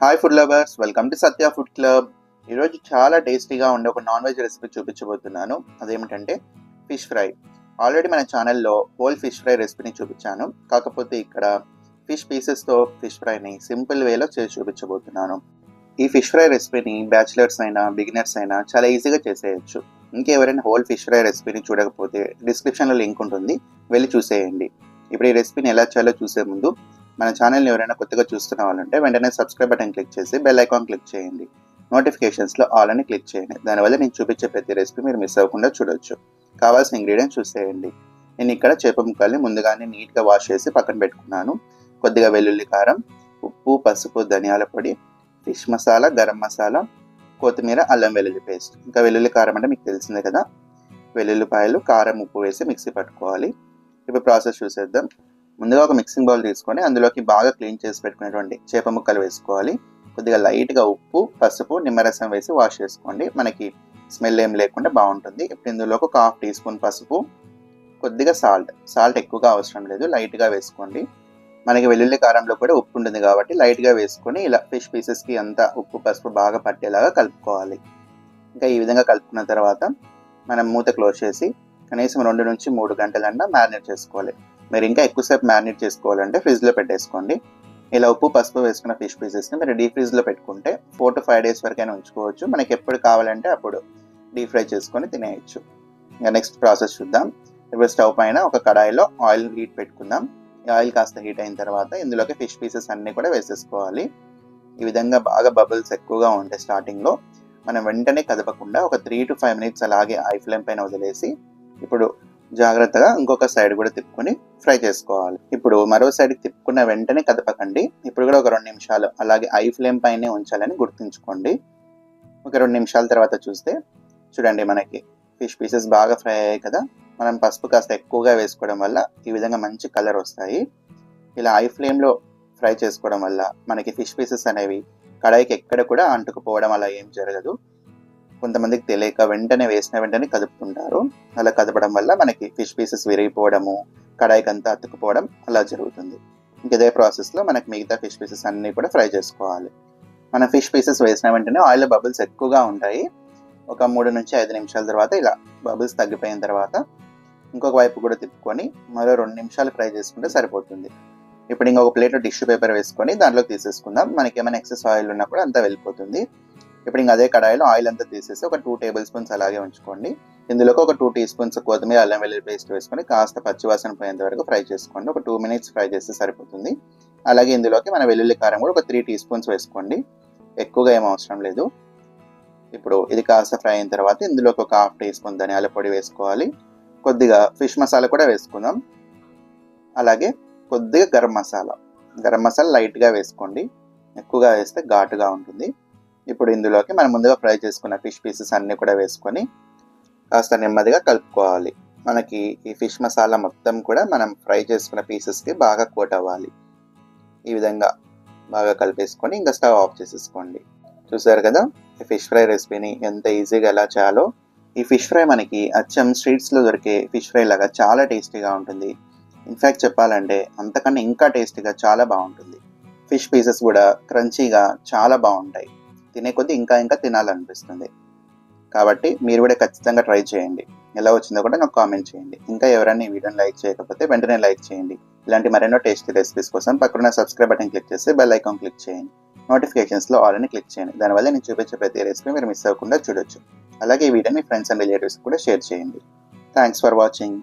Hi food lovers, welcome to Satya food club. ఈరోజు చాలా టేస్టీగా ఉండే ఒక నాన్ వెజ్ రెసిపీ చూపించబోతున్నాను. అదేమిటంటే ఫిష్ ఫ్రై. ఆల్రెడీ మన ఛానల్లో హోల్ ఫిష్ ఫ్రై రెసిపీని చూపించాను. కాకపోతే ఇక్కడ ఫిష్ పీసెస్తో ఫిష్ ఫ్రైని సింపుల్ వేలో చేసి చూపించబోతున్నాను. ఈ ఫిష్ ఫ్రై రెసిపీని బ్యాచిలర్స్ అయినా బిగినర్స్ అయినా చాలా ఈజీగా చేసేయచ్చు. ఇంకెవరైనా హోల్ ఫిష్ ఫ్రై రెసిపీని చూడకపోతే డిస్క్రిప్షన్లో లింక్ ఉంటుంది, వెళ్ళి చూసేయండి. ఇప్పుడు ఈ రెసిపీని ఎలా చేయాలో చూసే ముందు మన ఛానల్ని ఎవరైనా కొత్తగా చూస్తున్న వాళ్ళంటే వెంటనే సబ్స్క్రైబ్ బటన్ క్లిక్ చేసి బెల్ ఐకాన్ క్లిక్ చేయండి. నోటిఫికేషన్స్లో ఆల్ అని క్లిక్ చేయండి. దానివల్ల నేను చూపించే ప్రతి రెసిపీ మీరు మిస్ అవ్వకుండా చూడొచ్చు. కావాల్సిన ఇంగ్రీడియంట్స్ చూసేయండి. నేను ఇక్కడ చేప ముక్కల్ని ముందుగానే నీట్గా వాష్ చేసి పక్కన పెట్టుకున్నాను. కొద్దిగా వెల్లుల్లి కారం, ఉప్పు, పసుపు, ధనియాల పొడి, ఫిష్ మసాలా, గరం మసాలా, కొత్తిమీర, అల్లం వెల్లుల్లి పేస్ట్. ఇంకా వెల్లుల్లి కారం అంటే మీకు తెలిసిందే కదా. వెల్లుల్లిపాయలు, కారం, ఉప్పు వేసి మిక్సీ పట్టుకోవాలి. ఇప్పుడు ప్రాసెస్ చూసేద్దాం. ముందుగా ఒక మిక్సింగ్ బౌల్ తీసుకొని అందులోకి బాగా క్లీన్ చేసి పెట్టుకునేటువంటి చేప ముక్కలు వేసుకోవాలి. కొద్దిగా లైట్గా ఉప్పు, పసుపు, నిమ్మరసం వేసి వాష్ చేసుకోండి. మనకి స్మెల్ ఏం లేకుండా బాగుంటుంది. ఇప్పుడు ఇందులోకి ఒక 1/2 టీ స్పూన్ పసుపు, కొద్దిగా సాల్ట్ ఎక్కువగా అవసరం లేదు, లైట్గా వేసుకోండి. మనకి వెల్లుల్లి కారంలో కూడా ఉప్పు ఉంటుంది కాబట్టి లైట్గా వేసుకొని ఇలా ఫిష్ పీసెస్కి అంతా ఉప్పు, పసుపు బాగా పట్టేలాగా కలుపుకోవాలి. ఇంకా ఈ విధంగా కలుపుకున్న తర్వాత మనం మూత క్లోజ్ చేసి కనీసం 2 నుంచి 3 గంటలన్నా మ్యారినేట్ చేసుకోవాలి. మీరు ఇంకా ఎక్కువసేపు మ్యారినేట్ చేసుకోవాలంటే ఫ్రిడ్జ్లో పెట్టేసుకోండి. ఇలా ఉప్పు, పసుపు వేసుకున్న ఫిష్ పీసెస్ని మీరు డీప్ ఫ్రిడ్జ్లో పెట్టుకుంటే 4 to 5 days వరకైనా ఉంచుకోవచ్చు. మనకి ఎప్పుడు కావాలంటే అప్పుడు డీప్ ఫ్రై చేసుకొని తినేయచ్చు. ఇంకా నెక్స్ట్ ప్రాసెస్ చూద్దాం. ఇప్పుడు స్టవ్ పైన ఒక కడాయిలో ఆయిల్ హీట్ పెట్టుకుందాం. ఈ ఆయిల్ కాస్త హీట్ అయిన తర్వాత ఇందులోకి ఫిష్ పీసెస్ అన్నీ కూడా వేసేసుకోవాలి. ఈ విధంగా బాగా బబుల్స్ ఎక్కువగా ఉంటాయి స్టార్టింగ్లో. మనం వెంటనే కదపకుండా ఒక 3 to 5 minutes అలాగే హై ఫ్లేమ్ పైన వదిలేసి ఇప్పుడు జాగ్రత్తగా ఇంకొక సైడ్ కూడా తిప్పుకొని ఫ్రై చేసుకోవాలి. ఇప్పుడు మరో సైడ్కి తిప్పుకున్న వెంటనే కదపకండి. ఇప్పుడు కూడా ఒక 2 నిమిషాలు అలాగే హై ఫ్లేమ్ పైనే ఉంచాలని గుర్తుంచుకోండి. ఒక 2 నిమిషాల తర్వాత చూస్తే చూడండి, మనకి ఫిష్ పీసెస్ బాగా ఫ్రై అయ్యాయి కదా. మనం పసుపు కాస్త ఎక్కువగా వేసుకోవడం వల్ల ఈ విధంగా మంచి కలర్ వస్తాయి. ఇలా హై ఫ్లేమ్లో ఫ్రై చేసుకోవడం వల్ల మనకి ఫిష్ పీసెస్ అనేవి కడాయికి ఎక్కడ కూడా అంటుకుపోవడం అలా ఏం జరగదు. కొంతమందికి తెలియక వేసిన వెంటనే కదుపుతుంటారు. అలా కదపడం వల్ల మనకి ఫిష్ పీసెస్ విరిగిపోవడము, కడాయికి అంతా అతుక్కుపోవడం అలా జరుగుతుంది. ఇదే ప్రాసెస్లో మనకి మిగతా ఫిష్ పీసెస్ అన్నీ కూడా ఫ్రై చేసుకోవాలి. మన ఫిష్ పీసెస్ వేసిన వెంటనే ఆయిల్లో బబుల్స్ ఎక్కువగా ఉంటాయి. ఒక 3 నుంచి 5 నిమిషాల తర్వాత ఇలా బబుల్స్ తగ్గిపోయిన తర్వాత ఇంకొక వైపు కూడా తిప్పుకొని మరో 2 నిమిషాలు ఫ్రై చేసుకుంటే సరిపోతుంది. ఇప్పుడు ఇంకొక ప్లేట్లో టిష్యూ పేపర్ వేసుకొని దాంట్లోకి తీసేసుకుందాం. మనకి ఏమైనా ఎక్సెస్ ఆయిల్ ఉన్నా కూడా అంతా వెళ్ళిపోతుంది. ఇప్పుడు ఇంకా అదే కడాయిలో ఆయిల్ అంతా తీసేసి ఒక 2 tablespoons అలాగే ఉంచుకోండి. ఇందులోకి ఒక 2 teaspoons కొత్తిమీర, అల్లం వెల్లుల్లి పేస్ట్ వేసుకొని కాస్త పచ్చివాసన పోయేంత వరకు ఫ్రై చేసుకోండి. ఒక 2 minutes ఫ్రై చేస్తే సరిపోతుంది. అలాగే ఇందులోకి మన వెల్లుల్లి కారం కూడా ఒక 3 teaspoons వేసుకోండి. ఎక్కువగా ఏం అవసరం లేదు. ఇప్పుడు ఇది కాస్త ఫ్రై అయిన తర్వాత ఇందులోకి ఒక 1/2 teaspoon ధనియాల పొడి వేసుకోవాలి. కొద్దిగా ఫిష్ మసాలా కూడా వేసుకుందాం. అలాగే కొద్దిగా గరం మసాలా లైట్గా వేసుకోండి. ఎక్కువగా వేస్తే ఘాటుగా ఉంటుంది. ఇప్పుడు ఇందులోకి మనం ముందుగా ఫ్రై చేసుకున్న ఫిష్ పీసెస్ అన్నీ కూడా వేసుకొని కాస్త నెమ్మదిగా కలుపుకోవాలి. మనకి ఈ ఫిష్ మసాలా మొత్తం కూడా మనం ఫ్రై చేసుకున్న పీసెస్కి బాగా కోట్ అవ్వాలి. ఈ విధంగా బాగా కలిపేసుకొని ఇంకా స్టవ్ ఆఫ్ చేసేసుకోండి. చూసారు కదా ఈ ఫిష్ ఫ్రై రెసిపీని ఎంత ఈజీగా ఎలా చేయాలో. ఈ ఫిష్ ఫ్రై మనకి అచ్చం స్ట్రీట్స్లో దొరికే ఫిష్ ఫ్రై లాగా చాలా టేస్టీగా ఉంటుంది. ఇన్ఫ్యాక్ట్ చెప్పాలంటే అంతకన్నా ఇంకా టేస్టీగా చాలా బాగుంటుంది. ఫిష్ పీసెస్ కూడా క్రంచీగా చాలా బాగుంటాయి. తినే కొద్దీ ఇంకా తినాలనిపిస్తుంది. కాబట్టి మీరు కూడా ఖచ్చితంగా ట్రై చేయండి. ఎలా వచ్చిందో కూడా నాకు కామెంట్ చేయండి. ఇంకా ఎవరైనా ఈ వీడియోని లైక్ చేయకపోతే వెంటనే లైక్ చేయండి. ఇలాంటి మరెన్నో టేస్టీ రెసిపీస్ కోసం పక్కన సబ్స్క్రైబ్ బటన్ క్లిక్ చేసి బెల్ ఐకాన్ క్లిక్ చేయండి. నోటిఫికేషన్స్లో ఆల్ అని క్లిక్ చేయండి. దానివల్ల నేను చూపించే ప్రతి రెసిపీ మీరు మిస్ అవ్వకుండా చూడొచ్చు. అలాగే ఈ వీడియోని మీ ఫ్రెండ్స్ అండ్ రిలేటివ్స్ కూడా షేర్ చేయండి. Thanks for watching.